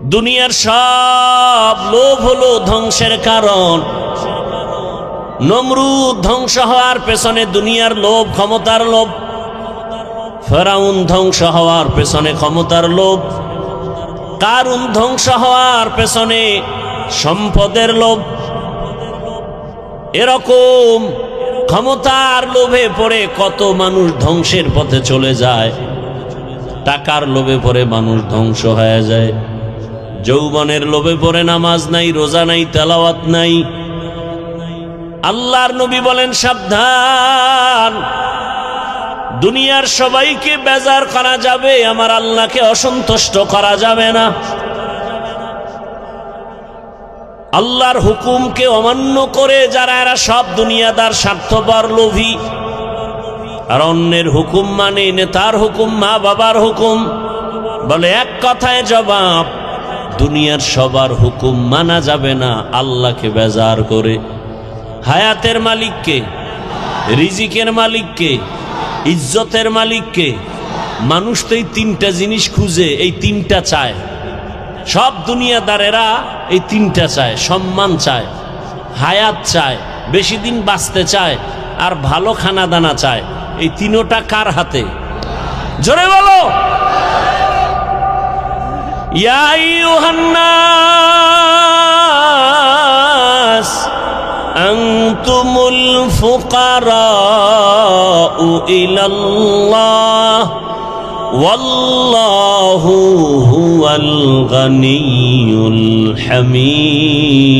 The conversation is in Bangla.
দুনিয়ার সব লোভ হলো ধ্বংসের কারণ। নমরুদ ধ্বংস হওয়ার পেছনে দুনিয়ার লোভ, ক্ষমতার লোভ। ফেরাউন ধ্বংস হওয়ার পেছনে ক্ষমতার লোভ। কারুন ধ্বংস হওয়ার পেছনে সম্পদের লোভ। এরকম ক্ষমতার লোভে পড়ে কত মানুষ ধ্বংসের পথে চলে যায়। টাকার লোভে পড়ে মানুষ ধ্বংস হয়ে যায়। যৌবনের লোভে পড়ে নামাজ নাই, রোজা নাই, তেলাওয়াত নাই। আল্লাহর নবী বলেন, সাবধান, দুনিয়ার সবাইকে বেজার করা যাবে, আমার আল্লাহকে অসন্তুষ্ট করা যাবে না। আল্লাহর হুকুমকে অমান্য করে যারা, এরা সব দুনিয়াদার, স্বার্থপর, লোভী। আর অন্যের হুকুম মানে নেতার হুকুম, মা বাবার হুকুম। বলে এক কথায় জবাব, দুনিয়ার সবার হুকুম মানা যাবে না আল্লাহকে বেজার করে। হায়াতের মালিককে, রিজিকের মালিককে, ইজ্জতের মালিককে। মানুষ তো এই তিনটা জিনিস খুঁজে, এই তিনটা চায়। সব দুনিয়াদারেরা এই তিনটা চায়। সম্মান চায়, হায়াত চায়, বেশি দিন বাঁচতে চায়, আর ভালো খানা দানা চায়। এই তিনোটা কার হাতে? জোরে বলো। ইয়া আইয়ুহান নাস আনতুমুল ফুকারাউ ইলাল্লাহ ওয়াল্লাহু হুয়াল গানিয়ুল হামিদ।